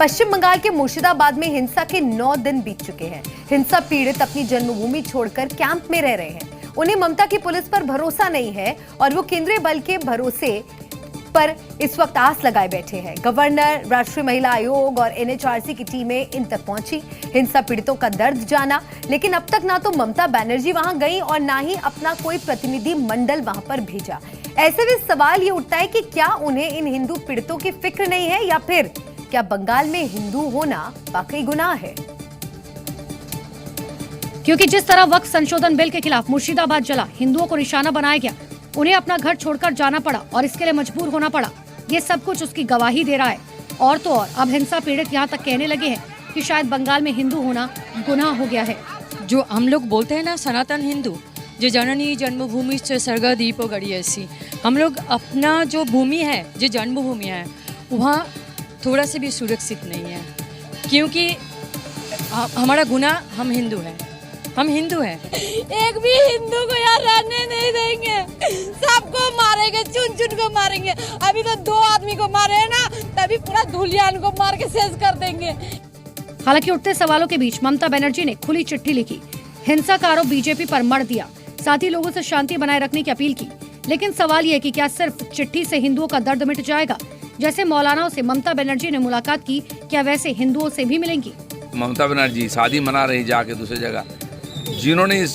पश्चिम बंगाल के मुर्शिदाबाद में हिंसा के 9 दिन बीत चुके हैं। हिंसा पीड़ित अपनी जन्मभूमि छोड़कर कैंप में रह रहे हैं। उन्हें ममता की पुलिस पर भरोसा नहीं है और वो केंद्रीय बल के भरोसे पर इस वक्त आस लगाए बैठे हैं। गवर्नर, राष्ट्रीय महिला आयोग और एनएचआरसी की टीमें इन तक पहुंची, हिंसा पीड़ितों का दर्द जाना, लेकिन अब तक ना तो ममता बनर्जी वहां गई और ना ही अपना कोई प्रतिनिधि मंडल वहां पर भेजा। ऐसे में सवाल ये उठता है कि क्या उन्हें इन हिंदू पीड़ितों की फिक्र नहीं है या फिर क्या बंगाल में हिंदू होना वाकई गुनाह है? क्योंकि जिस तरह वक्फ संशोधन बिल के खिलाफ मुर्शिदाबाद जला, हिंदुओं को निशाना बनाया गया, उन्हें अपना घर छोड़कर जाना पड़ा और इसके लिए मजबूर होना पड़ा, ये सब कुछ उसकी गवाही दे रहा है। और तो और अब हिंसा पीड़ित यहाँ तक कहने लगे हैं कि शायद बंगाल में हिंदू होना गुनाह हो गया है। जो हम लोग बोलते हैं ना सनातन हिंदू, जो जननी जन्मभूमि से स्वर्ग दीपो गड़ियसी, हम लोग अपना जो भूमि है, जो जन्मभूमि है, वहाँ थोड़ा से भी सुरक्षित नहीं है, क्योंकि हमारा गुनाह, हम हिंदू हैं, हम हिंदू हैं। एक भी हिंदू को यहाँ रहने नहीं देंगे, सबको मारेंगे, चुन चुन को मारेंगे। अभी तो 2 आदमी को मारे हैं ना, तभी पूरा धुलियान को मार के शेष कर देंगे। हालांकि उठते सवालों के बीच ममता बनर्जी ने खुली चिट्ठी लिखी, हिंसा का आरोप बीजेपी पर मढ़ दिया, साथ ही लोगों से शांति बनाए रखने की अपील की। लेकिन सवाल ये कि क्या सिर्फ चिट्ठी से हिंदुओं का दर्द मिट जाएगा? जैसे मौलानाओं से ममता बनर्जी ने मुलाकात की, क्या वैसे हिंदुओं से भी मिलेंगी? ममता बनर्जी शादी मना रही जाके दूसरी जगह, जिन्होंने इस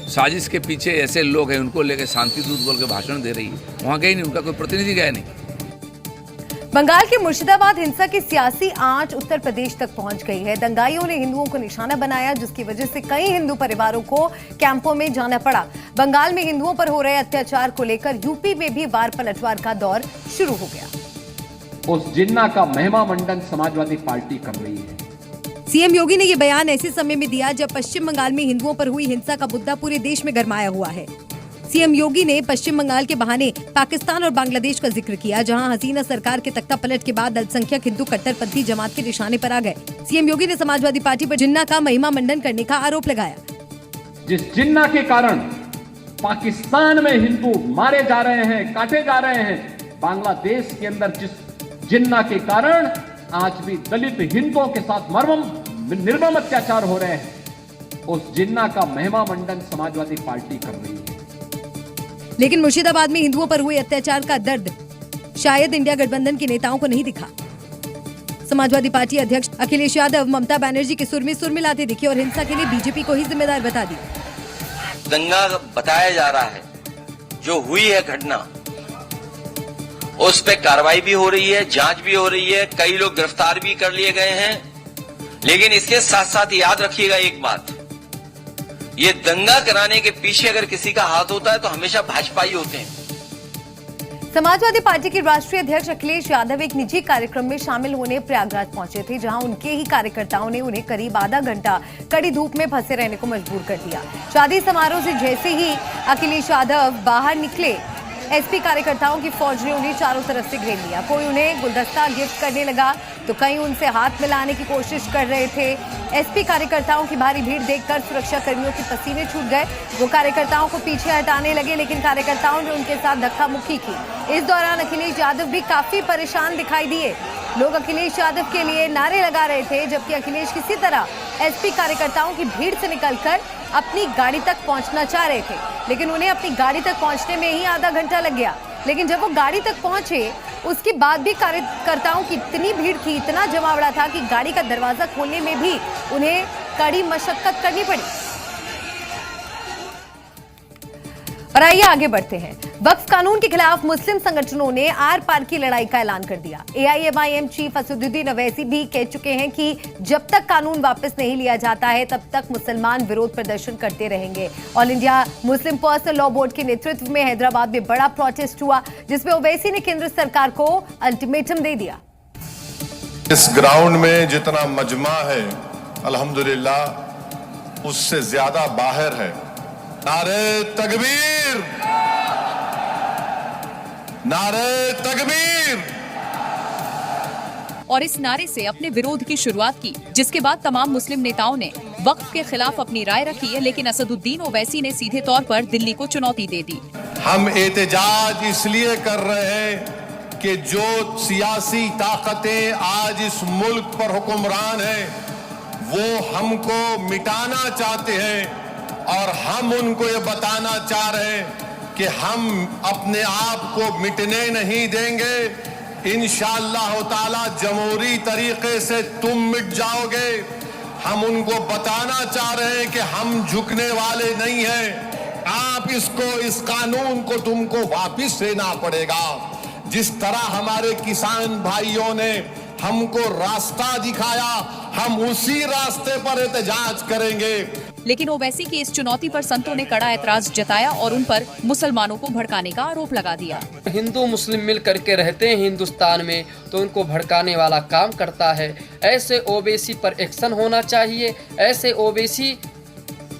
साजिश के पीछे ऐसे लोग हैं उनको लेकर शांति दूत बोल के भाषण दे रही है, वहाँ गई नहीं, उनका कोई प्रतिनिधि गया नहीं। बंगाल के मुर्शिदाबाद हिंसा की सियासी आंच उत्तर प्रदेश तक पहुंच गई है। दंगाइयों ने हिंदुओं को निशाना बनाया, जिसकी वजह से कई हिंदू परिवारों को कैंपों में जाना पड़ा। बंगाल में हिंदुओं पर हो रहे अत्याचार को लेकर यूपी में भी वार पलटवार का दौर शुरू हो गया। उस जिन्ना का महिमा मंडन समाजवादी पार्टी कर रही है। सीएम योगी ने ये बयान ऐसे समय में दिया जब पश्चिम बंगाल में हिंदुओं पर हुई हिंसा का मुद्दा पूरे देश में गरमाया हुआ है। सीएम योगी ने पश्चिम बंगाल के बहाने पाकिस्तान और बांग्लादेश का जिक्र किया, जहां हसीना सरकार के तख्ता पलट के बाद अल्पसंख्यक हिंदू कट्टरपंथी जमात के निशाने पर आ गए। सीएम योगी ने समाजवादी पार्टी पर जिन्ना का महिमा मंडन करने का आरोप लगाया। जिस जिन्ना के कारण पाकिस्तान में हिंदू मारे जा रहे हैं, काटे जा रहे हैं, बांग्लादेश के अंदर जिस जिन्ना के कारण आज भी दलित हिंदुओं के साथ निर्मम अत्याचार हो रहे हैं, उस जिन्ना का महिमा मंडन समाजवादी पार्टी कर रही है। लेकिन मुर्शिदाबाद में हिंदुओं पर हुए अत्याचार का दर्द शायद इंडिया गठबंधन के नेताओं को नहीं दिखा। समाजवादी पार्टी अध्यक्ष अखिलेश यादव ममता बनर्जी के सुर में सुर मिलाते दिखे और हिंसा के लिए बीजेपी को ही जिम्मेदार बता दिया। दंगा बताया जा रहा है, जो हुई है घटना, उस पे कार्रवाई भी हो रही है, जांच भी हो रही है, कई लोग गिरफ्तार भी कर लिए गए हैं। लेकिन इसके साथ साथ याद रखिएगा एक बात, ये दंगा कराने के पीछे अगर किसी का हाथ होता है तो हमेशा भाजपा ही होते हैं। समाजवादी पार्टी के राष्ट्रीय अध्यक्ष अखिलेश यादव एक निजी कार्यक्रम में शामिल होने प्रयागराज पहुंचे थे, जहां उनके ही कार्यकर्ताओं ने उन्हें करीब आधा घंटा कड़ी धूप में फंसे रहने को मजबूर कर दिया। शादी समारोह से जैसे ही अखिलेश यादव बाहर निकले, एसपी कार्यकर्ताओं की फौज ने उन्हें चारों तरफ से घेर लिया। कोई उन्हें गुलदस्ता गिफ्ट करने लगा तो कई उनसे हाथ मिलाने की कोशिश कर रहे थे। एसपी कार्यकर्ताओं की भारी भीड़ देखकर सुरक्षा कर्मियों के पसीने छूट गए। वो कार्यकर्ताओं को पीछे हटाने लगे, लेकिन कार्यकर्ताओं ने उनके साथ धक्का मुक्की की। इस दौरान अखिलेश यादव भी काफी परेशान दिखाई दिए। लोग अखिलेश यादव के लिए नारे लगा रहे थे, जबकि अखिलेश किसी तरह एसपी कार्यकर्ताओं की भीड़ से निकलकर अपनी गाड़ी तक पहुंचना चाह रहे थे, लेकिन उन्हें अपनी गाड़ी तक पहुंचने में ही आधा घंटा लग गया। लेकिन जब वो गाड़ी तक पहुंचे, उसके बाद भी कार्यकर्ताओं की इतनी भीड़ थी, इतना जमावड़ा था कि गाड़ी का दरवाजा खोलने में भी उन्हें कड़ी मशक्कत करनी पड़ी। और आइए आगे बढ़ते हैं। वक्फ कानून के खिलाफ मुस्लिम संगठनों ने आर पार की लड़ाई का ऐलान कर दिया। एआईएमआईएम चीफ असदुद्दीन अवैसी भी कह चुके हैं कि जब तक कानून वापस नहीं लिया जाता है, तब तक मुसलमान विरोध प्रदर्शन करते रहेंगे। All India Muslim personal law board के नेतृत्व में हैदराबाद में बड़ा प्रोटेस्ट हुआ, जिसमें ओवैसी ने केंद्र सरकार को अल्टीमेटम दे दिया। इस ग्राउंड में जितना मजमा है, अल्हम्दुलिल्लाह उससे ज्यादा बाहर है। नारे तकबीर, नारे तकबीर। और इस नारे से अपने विरोध की शुरुआत की, जिसके बाद तमाम मुस्लिम नेताओं ने वक्फ के खिलाफ अपनी राय रखी है। लेकिन असदुद्दीन ओवैसी ने सीधे तौर पर दिल्ली को चुनौती दे दी। हम एहतजाज इसलिए कर रहे हैं कि जो सियासी ताकतें आज इस मुल्क पर हुक्मरान हैं वो हमको मिटाना चाहते हैं और हम उनको ये बताना चाह रहे हैं कि हम अपने आप को मिटने नहीं देंगे। इंशाअल्लाह ताला जमहूरी तरीके से तुम मिट जाओगे। हम उनको बताना चाह रहे हैं कि हम झुकने वाले नहीं हैं। आप इस कानून को तुमको वापस लेना पड़ेगा। जिस तरह हमारे किसान भाइयों ने हमको रास्ता दिखाया, हम उसी रास्ते पर एहतजाज करेंगे। लेकिन ओवैसी की इस चुनौती पर संतों ने कड़ा ऐतराज जताया और उन पर मुसलमानों को भड़काने का आरोप लगा दिया। हिंदू मुस्लिम मिल करके रहते हैं हिंदुस्तान में, तो उनको भड़काने वाला काम करता है। ऐसे ओवैसी पर एक्शन होना चाहिए। ऐसे ओवैसी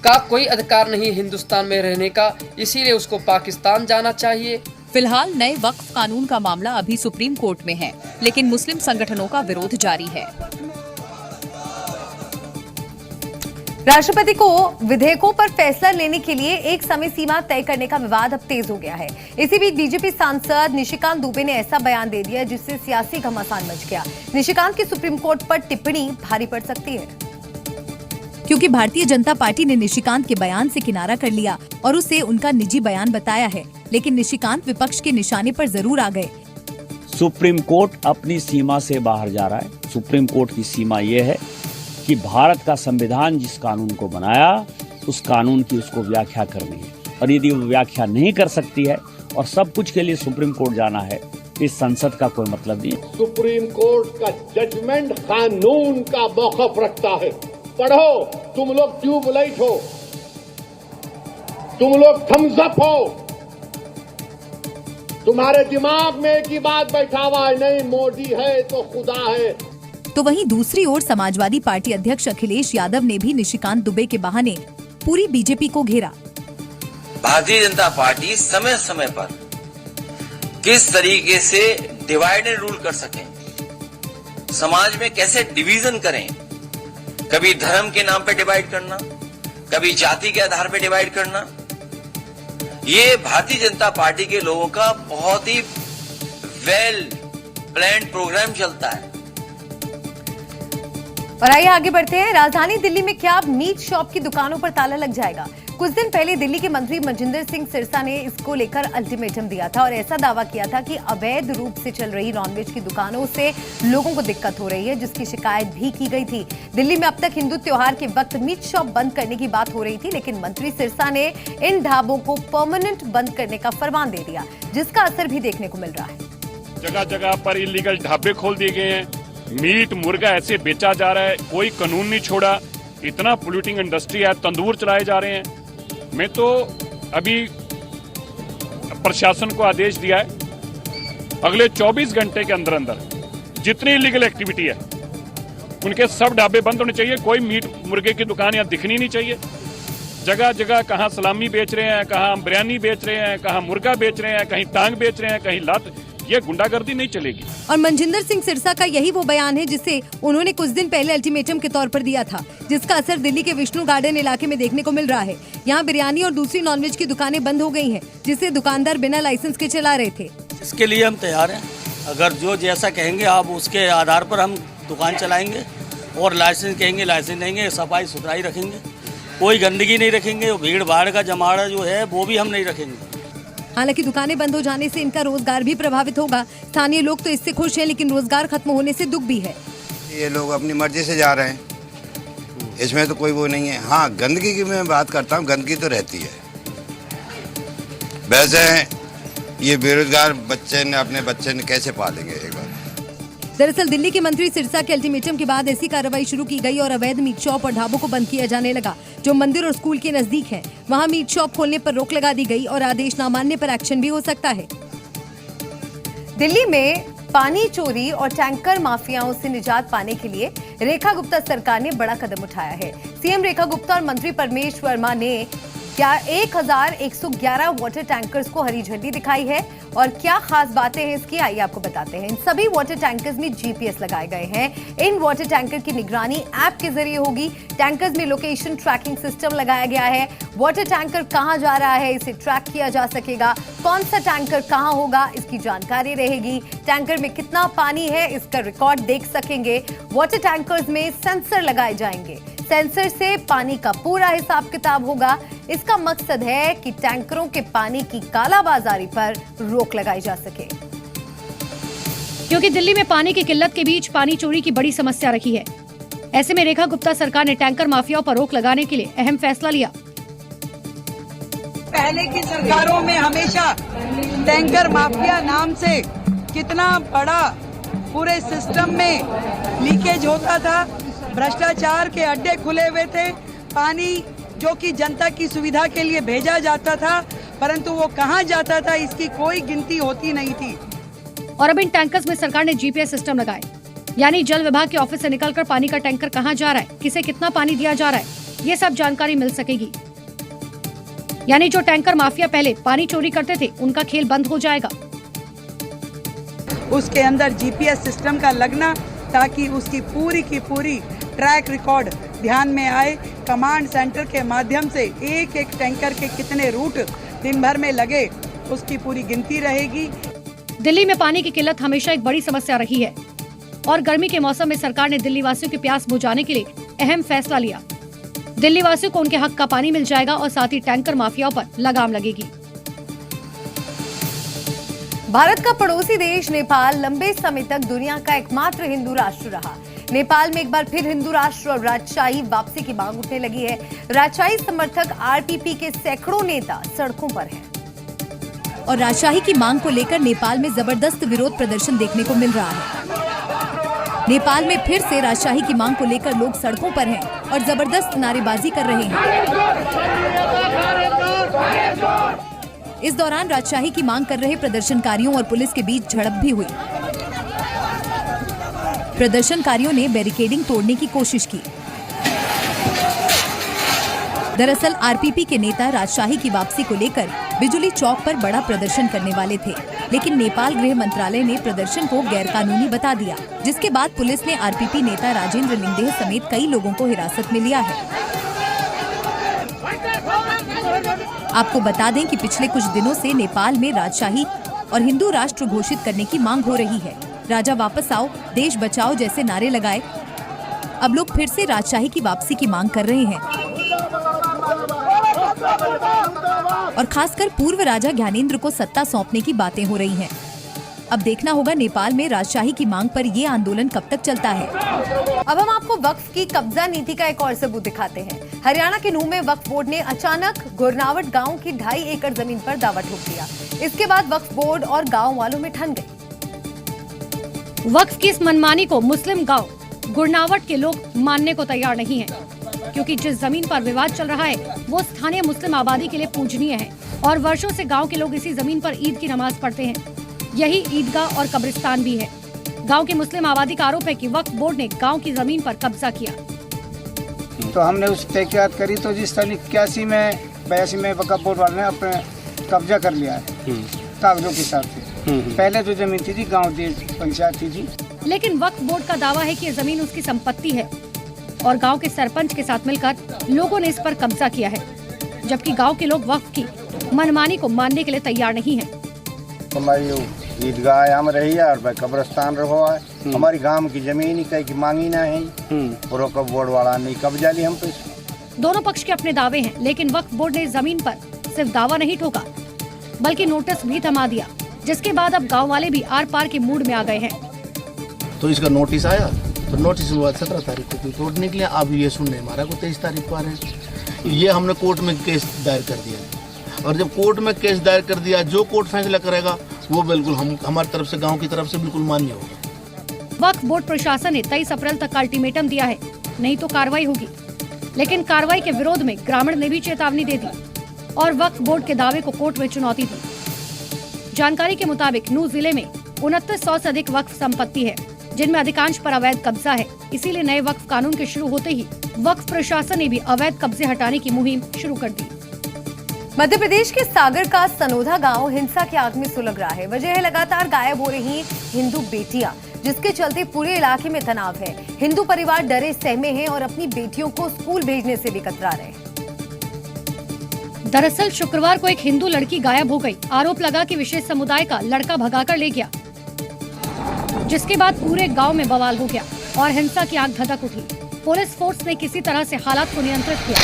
का कोई अधिकार नहीं हिंदुस्तान में रहने का, इसीलिए उसको पाकिस्तान जाना चाहिए। फिलहाल नए वक्फ कानून का मामला अभी सुप्रीम कोर्ट में है, लेकिन मुस्लिम संगठनों का विरोध जारी है। राष्ट्रपति को विधेयकों पर फैसला लेने के लिए एक समय सीमा तय करने का विवाद अब तेज हो गया है। इसी बीच बीजेपी सांसद निशिकांत दुबे ने ऐसा बयान दे दिया जिससे सियासी घमासान मच गया। निशिकांत की सुप्रीम कोर्ट पर टिप्पणी भारी पड़ सकती है, क्योंकि भारतीय जनता पार्टी ने निशिकांत के बयान से किनारा कर लिया और उसे उनका निजी बयान बताया है। लेकिन निशिकांत विपक्ष के निशाने पर जरूर आ गए। सुप्रीम कोर्ट अपनी सीमा से बाहर जा रहा है। सुप्रीम कोर्ट की सीमा ये है कि भारत का संविधान जिस कानून को बनाया उस कानून की उसको व्याख्या करनी है, और यदि वो व्याख्या नहीं कर सकती है और सब कुछ के लिए सुप्रीम कोर्ट जाना है, इस संसद का कोई मतलब नहीं। सुप्रीम कोर्ट का जजमेंट कानून का मौक़िफ़ रखता है। पढ़ो, तुम लोग ट्यूबलाइट हो, तुम लोग थम्स अप हो, तुम्हारे दिमाग में एक ही बात बैठा हुआ है, नहीं मोदी है तो खुदा है। तो वहीं दूसरी ओर समाजवादी पार्टी अध्यक्ष अखिलेश यादव ने भी निशिकांत दुबे के बहाने पूरी बीजेपी को घेरा। भारतीय जनता पार्टी समय समय पर किस तरीके से डिवाइड एंड रूल कर सके, समाज में कैसे डिवीजन करें, कभी धर्म के नाम पे डिवाइड करना, कभी जाति के आधार पे डिवाइड करना, ये भारतीय जनता पार्टी के लोगों का बहुत ही वेल प्लान्ड प्रोग्राम चलता है। और आइए आगे बढ़ते हैं। राजधानी दिल्ली में क्या अब मीट शॉप की दुकानों पर ताला लग जाएगा? कुछ दिन पहले दिल्ली के मंत्री मनजिंदर सिंह सिरसा ने इसको लेकर अल्टीमेटम दिया था और ऐसा दावा किया था कि अवैध रूप से चल रही नॉनवेज की दुकानों से लोगों को दिक्कत हो रही है, जिसकी शिकायत भी की गई थी। दिल्ली में अब तक हिंदू त्योहार के वक्त मीट शॉप बंद करने की बात हो रही थी, लेकिन मंत्री सिरसा ने इन ढाबों को परमानेंट बंद करने का फरमान दे दिया, जिसका असर भी देखने को मिल रहा है। जगह जगह पर इलीगल ढाबे खोल दिए गए हैं, मीट मुर्गा ऐसे बेचा जा रहा है, कोई कानून नहीं छोड़ा। इतना पोल्यूटिंग इंडस्ट्री है, तंदूर चलाए जा रहे हैं। मैं तो अभी प्रशासन को आदेश दिया है, अगले 24 घंटे के अंदर अंदर जितनी इलीगल एक्टिविटी है उनके सब ढाबे बंद होने चाहिए। कोई मीट मुर्गे की दुकान यहाँ दिखनी नहीं चाहिए। जगह जगह कहाँ सलामी बेच रहे हैं, कहाँ बिरयानी बेच रहे हैं, कहाँ मुर्गा बेच रहे हैं, कहीं टांग बेच रहे हैं, कहीं लात, ये गुंडागर्दी नहीं चलेगी। और मनजिंदर सिंह सिरसा का यही वो बयान है जिसे उन्होंने कुछ दिन पहले अल्टीमेटम के तौर पर दिया था, जिसका असर दिल्ली के विष्णु गार्डन इलाके में देखने को मिल रहा है। यहाँ बिरयानी और दूसरी नॉनवेज की दुकानें बंद हो गई हैं, जिसे दुकानदार बिना लाइसेंस के चला रहे थे। इसके लिए हम तैयार हैं। अगर जो जैसा कहेंगे आप उसके आधार पर हम दुकान चलाएंगे, और लाइसेंस कहेंगे लाइसेंस देंगे, सफाई सुथराई रखेंगे, कोई गंदगी नहीं रखेंगे, भीड़ भाड़ का जमावड़ा जो है वो भी हम नहीं रखेंगे। हालांकि दुकानें बंद हो जाने से इनका रोजगार भी प्रभावित होगा। स्थानीय लोग तो इससे खुश हैं, लेकिन रोजगार खत्म होने से दुख भी है। ये लोग अपनी मर्जी से जा रहे हैं, इसमें तो कोई वो नहीं है। हाँ, गंदगी की मैं बात करता हूँ, गंदगी तो रहती है। वैसे ये बेरोजगार बच्चे ने अपने बच्चे ने कैसे पालेंगे एक बार। दरअसल दिल्ली के मंत्री सिरसा के अल्टीमेटम के बाद ऐसी कार्रवाई शुरू की गई और अवैध मीट शॉप और ढाबों को बंद किया जाने लगा जो मंदिर और स्कूल के नजदीक है। वहां मीट शॉप खोलने पर रोक लगा दी गई और आदेश न मानने पर एक्शन भी हो सकता है। दिल्ली में पानी चोरी और टैंकर माफियाओं से निजात पाने के लिए रेखा गुप्ता सरकार ने बड़ा कदम उठाया है। सीएम रेखा गुप्ता और मंत्री परमेश वर्मा ने क्या 1111 वाटर टैंकर्स को हरी झंडी दिखाई है और क्या खास बातें हैं इसकी, आइए आपको बताते हैं। इन सभी वाटर टैंकर्स में जीपीएस लगाए गए हैं। इन वाटर टैंकर की निगरानी ऐप के जरिए होगी। टैंकर्स में लोकेशन ट्रैकिंग सिस्टम लगाया गया है। वाटर टैंकर कहां जा रहा है इसे ट्रैक किया जा सकेगा। कौन सा टैंकर कहां होगा इसकी जानकारी रहेगी। टैंकर में कितना पानी है इसका रिकॉर्ड देख सकेंगे। वाटर टैंकर्स में सेंसर लगाए जाएंगे। सेंसर से पानी का पूरा हिसाब किताब होगा। इसका मकसद है कि टैंकरों के पानी की कालाबाजारी पर रोक लगाई जा सके, क्योंकि दिल्ली में पानी की किल्लत के बीच पानी चोरी की बड़ी समस्या रही है। ऐसे में रेखा गुप्ता सरकार ने टैंकर माफियाओं पर रोक लगाने के लिए अहम फैसला लिया। पहले की सरकारों में हमेशा टैंकर माफिया नाम से कितना बड़ा पूरे सिस्टम में लीकेज होता था, भ्रष्टाचार के अड्डे खुले हुए थे। पानी जो कि जनता की सुविधा के लिए भेजा जाता था, परंतु वो कहाँ जाता था इसकी कोई गिनती होती नहीं थी। और अब इन टैंकर्स में सरकार ने जीपीएस सिस्टम लगाए, यानी जल विभाग के ऑफिस से निकलकर पानी का टैंकर कहाँ जा रहा है, किसे कितना पानी दिया जा रहा है, ये सब जानकारी मिल सकेगी। यानी जो टैंकर माफिया पहले पानी चोरी करते थे उनका खेल बंद हो जाएगा। उसके अंदर जीपीएस सिस्टम का लगना, ताकि उसकी पूरी की पूरी ट्रैक रिकॉर्ड ध्यान में आए। कमांड सेंटर के माध्यम से एक एक टैंकर के कितने रूट दिन भर में लगे उसकी पूरी गिनती रहेगी। दिल्ली में पानी की किल्लत हमेशा एक बड़ी समस्या रही है और गर्मी के मौसम में सरकार ने दिल्ली वासियों की प्यास बुझाने के लिए अहम फैसला लिया। दिल्ली वासियों को उनके हक का पानी मिल जाएगा और साथ ही टैंकर माफियाओं पर लगाम लगेगी। भारत का पड़ोसी देश नेपाल लंबे समय तक दुनिया का एकमात्र हिंदू राष्ट्र रहा। नेपाल में एक बार फिर हिंदू राष्ट्र और राजशाही वापसी की मांग उठने लगी है। राजशाही समर्थक आरपीपी के सैकड़ों नेता सड़कों पर हैं। और राजशाही की मांग को लेकर नेपाल में जबरदस्त विरोध प्रदर्शन देखने को मिल रहा है। नेपाल में फिर से राजशाही की मांग को लेकर लोग सड़कों पर हैं और जबरदस्त नारेबाजी कर रहे हैं। इस दौरान राजशाही की मांग कर रहे प्रदर्शनकारियों और पुलिस के बीच झड़प भी हुई। प्रदर्शनकारियों ने बैरिकेडिंग तोड़ने की कोशिश की। दरअसल आरपीपी के नेता राजशाही की वापसी को लेकर बिजुली चौक पर बड़ा प्रदर्शन करने वाले थे, लेकिन नेपाल गृह मंत्रालय ने प्रदर्शन को गैरकानूनी बता दिया, जिसके बाद पुलिस ने आरपीपी नेता राजेंद्र लिंगदेह समेत कई लोगों को हिरासत में लिया है। आपको बता दें कि पिछले कुछ दिनों से नेपाल में राजशाही और हिंदू राष्ट्र घोषित करने की मांग हो रही है। राजा वापस आओ, देश बचाओ जैसे नारे लगाए अब लोग फिर से राजशाही की वापसी की मांग कर रहे हैं और खासकर पूर्व राजा ज्ञानेंद्र को सत्ता सौंपने की बातें हो रही हैं। अब देखना होगा नेपाल में राजशाही की मांग पर ये आंदोलन कब तक चलता है। अब हम आपको वक्फ की कब्जा नीति का एक और सबूत दिखाते हैं। हरियाणा के नूह में वक्फ बोर्ड ने अचानक गुरनावट गांव की 2.5 एकड़ जमीन पर दावा ठोक दिया। इसके बाद वक्फ बोर्ड और गांव वालों में ठन गई। वक्फ की इस मनमानी को मुस्लिम गांव गुरनावट के लोग मानने को तैयार नहीं है, क्योंकि जिस जमीन पर विवाद चल रहा है वो स्थानीय मुस्लिम आबादी के लिए पूजनीय है और वर्षों से गांव के लोग इसी जमीन पर ईद की नमाज पढ़ते हैं। यही ईदगाह और कब्रिस्तान भी है। गांव की मुस्लिम आबादी का आरोप है कि वक्फ बोर्ड ने गांव की जमीन पर कब्जा किया। तो हमने उस तहकीकात करी तो जिस सन 82 में वक्फ बोर्ड वाले ने अपने कब्जा कर लिया है कागजों के हिसाब से। पहले जो जमीन थी गांव की पंचायत थी। लेकिन वक्फ बोर्ड का दावा है कि ये जमीन उसकी संपत्ति है और गांव के सरपंच के साथ मिलकर लोगों ने इस पर कब्जा किया है, जबकि गांव के लोग वक्फ की मनमानी को मानने के लिए तैयार नहीं है। हमारी ईदगाह यहाँ रही है और कब्रिस्तान रहा है। हमारी गांव की जमीन ही कहीं की मांगी ना है और वक्फ बोर्ड वाला नहीं कब्जा ली हम पे। दोनों पक्ष के अपने दावे हैं, लेकिन वक्फ बोर्ड ने इस जमीन पर सिर्फ दावा नहीं ठोका बल्कि नोटिस भी थमा दिया, जिसके बाद अब गांव वाले भी आर पार के मूड में आ गए हैं। तो इसका नोटिस आया तो नोटिस हुआ 17 तारीख को कोर्ट निकले। अब ये सुनने हमारा को 23 तारीख को आ रहे हैं। ये हमने कोर्ट में केस दायर कर दिया और जब कोर्ट में केस दायर कर दिया जो कोर्ट फैसला करेगा वो बिल्कुल हमारी तरफ से गांव की तरफ से बिल्कुल मान्य होगा। वक्फ बोर्ड प्रशासन ने 23 अप्रैल तक का अल्टीमेटम दिया है, नहीं तो कार्रवाई होगी। लेकिन कार्रवाई के विरोध में ग्रामीण ने भी चेतावनी दे दी और वक्फ बोर्ड के दावे को कोर्ट में चुनौती दी। जानकारी के मुताबिक नूह जिले में 2900 से अधिक वक्फ संपत्ति है, जिनमें अधिकांश पर अवैध कब्जा है। इसीलिए नए वक्फ कानून के शुरू होते ही वक्फ प्रशासन ने भी अवैध कब्जे हटाने की मुहिम शुरू कर दी। मध्य प्रदेश के सागर का सनोधा गांव हिंसा की आग में सुलग रहा है। वजह है लगातार गायब हो रही हिंदू बेटियां, जिसके चलते पूरे इलाके में तनाव है। हिंदू परिवार डरे सहमे हैं और अपनी बेटियों को स्कूल भेजने से भी कतरा रहे हैं। दरअसल शुक्रवार को एक हिंदू लड़की गायब हो गई। आरोप लगा कि विशेष समुदाय का लड़का भगाकर ले गया, जिसके बाद पूरे गांव में बवाल हो गया और हिंसा की आग धधक उठी। पुलिस फोर्स ने किसी तरह से हालात को नियंत्रित किया,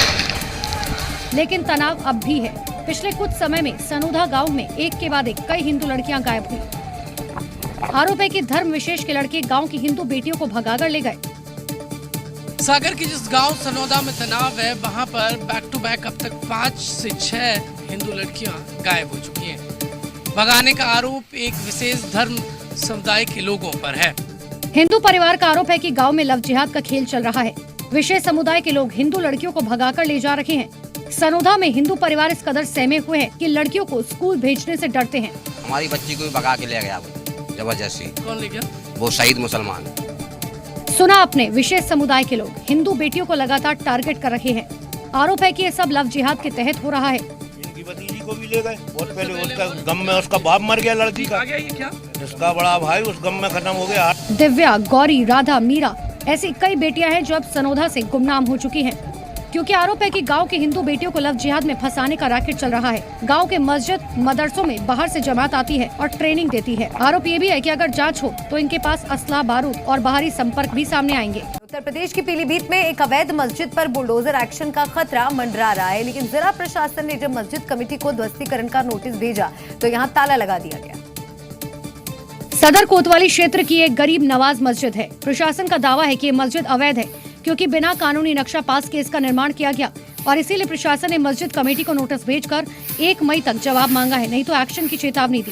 लेकिन तनाव अब भी है। पिछले कुछ समय में सनोधा गांव में एक के बाद एक कई हिंदू लड़कियां गायब हुई। आरोप है कि धर्म विशेष के लड़के गांव की हिंदू बेटियों को भगाकर ले गए। सागर की जिस गांव सनोदा में तनाव है, वहां पर बैक टू बैक अब तक 5 से 6 हिंदू लड़कियां गायब हो चुकी हैं। भगाने का आरोप एक विशेष धर्म समुदाय के लोगों पर है। हिंदू परिवार का आरोप है कि गांव में लव जिहाद का खेल चल रहा है। विशेष समुदाय के लोग हिंदू लड़कियों को भगाकर ले जा रहे हैं। सनोधा में हिंदू परिवार इस कदर सहमे हुए हैं कि लड़कियों को स्कूल भेजने से डरते हैं। हमारी बच्ची को भी भगा के ले गया जबरदस्ती। कौन ले गया? वो शहीद मुसलमान। सुना आपने, विशेष समुदाय के लोग हिंदू बेटियों को लगातार टारगेट कर रहे हैं। आरोप है कि ये सब लव जिहाद के तहत हो रहा है। इनकी भतीजी को भी ले गए। बहुत पहले उसका गम में उसका बाप मर गया लड़की का। जिसका बड़ा भाई उस गम में खत्म हो गया। दिव्या, गौरी, राधा, मीरा ऐसी कई बेटियां हैं जो अब सनोधा से गुमनाम हो चुकी हैं, क्योंकि आरोप है कि गांव की हिंदू बेटियों को लव जिहाद में फंसाने का रैकेट चल रहा है। गांव के मस्जिद मदरसों में बाहर से जमात आती है और ट्रेनिंग देती है। आरोप ये भी है कि अगर जांच हो तो इनके पास असला, बारूद और बाहरी संपर्क भी सामने आएंगे। उत्तर प्रदेश की पीलीभीत में एक अवैध मस्जिद पर बुलडोजर एक्शन का खतरा मंडरा रहा है, लेकिन जिला प्रशासन ने जब मस्जिद कमेटी को ध्वस्तीकरण का नोटिस भेजा तो यहाँ ताला लगा दिया गया। सदर कोतवाली क्षेत्र की एक गरीब नवाज मस्जिद है। प्रशासन का दावा है कि ये मस्जिद अवैध है, क्योंकि बिना कानूनी नक्शा पास के इसका निर्माण किया गया और इसीलिए प्रशासन ने मस्जिद कमेटी को नोटिस भेजकर 1 मई तक जवाब मांगा है, नहीं तो एक्शन की चेतावनी दी।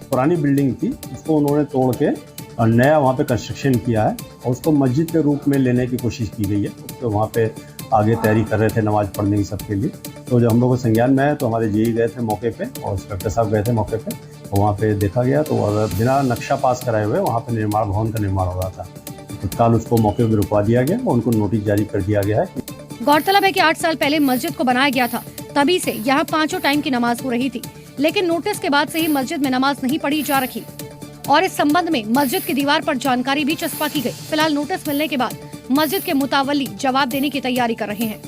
पुरानी बिल्डिंग थी, उसको उन्होंने तोड़ के और नया वहाँ पे कंस्ट्रक्शन किया है और उसको मस्जिद के रूप में लेने की कोशिश की गई है। तो वहाँ पे आगे तैयारी कर रहे थे नमाज पढ़ने की सबके लिए। तो जब हम लोग को संज्ञान में आया तो हमारे जेई गए थे मौके पे और इंस्पेक्टर साहब गए थे मौके पे। तो वहाँ पे देखा गया तो बिना नक्शा पास कराए हुए वहाँ पे निर्माण भवन का निर्माण हो रहा था। तत्काल उसको मौके पर रुकवा दिया गया और उनको नोटिस जारी कर दिया गया है। गौरतलब है कि 8 साल पहले मस्जिद को बनाया गया था, तभी से यहाँ 5 टाइम की नमाज हो रही थी, लेकिन नोटिस के बाद से ही मस्जिद में नमाज नहीं पढ़ी जा रही और इस संबंध में मस्जिद की दीवार पर जानकारी भी चस्पा की गई। फिलहाल नोटिस मिलने के बाद मस्जिद के मुतावली जवाब देने की तैयारी कर रहे हैं।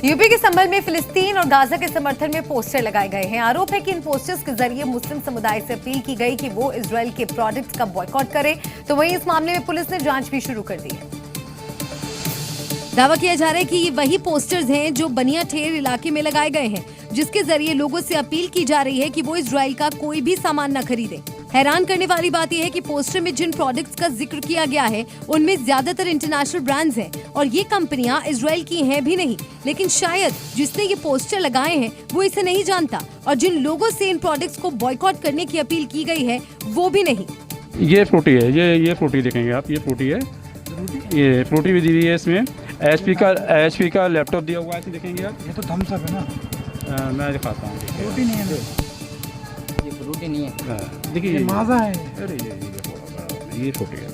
यूपी के संभल में फिलिस्तीन और गाजा के समर्थन में पोस्टर लगाए गए हैं। आरोप है कि इन पोस्टर्स के जरिए मुस्लिम समुदाय से अपील की गई कि वो इजरायल के प्रोडक्ट्स का बॉयकॉट करे। तो वहीं इस मामले में पुलिस ने जांच भी शुरू कर दी है। दावा किया जा रहा है कि ये वही पोस्टर्स हैं जो बनिया ठेर इलाके में लगाए गए हैं, जिसके जरिए लोगों से अपील की जा रही है कि वो इजरायल का कोई भी सामान न खरीदे। हैरान करने वाली बात यह है कि पोस्टर में जिन प्रोडक्ट्स का जिक्र किया गया है उनमें ज्यादातर इंटरनेशनल ब्रांड्स हैं और ये कंपनियां इजरायल की हैं भी नहीं, लेकिन शायद जिसने ये पोस्टर लगाए हैं वो इसे नहीं जानता और जिन लोगों से इन प्रोडक्ट्स को बॉयकॉट करने की अपील की गई है वो भी नहीं। ये फ्रूटी है, ये फ्रूटी देखेंगे आप, ये फ्रूटी है, ये फ्रूटी भी दी हुई है। इसमें HP का लैपटॉप दिया हुआ है, देखेंगे आप। ये तो थम्स अप है ना। मैं दिखाता हूँ। फ्रूटी नहीं है, ये फ्रूटी नहीं है। देखिए ये माजा है। अरे ये फ्रूटी है।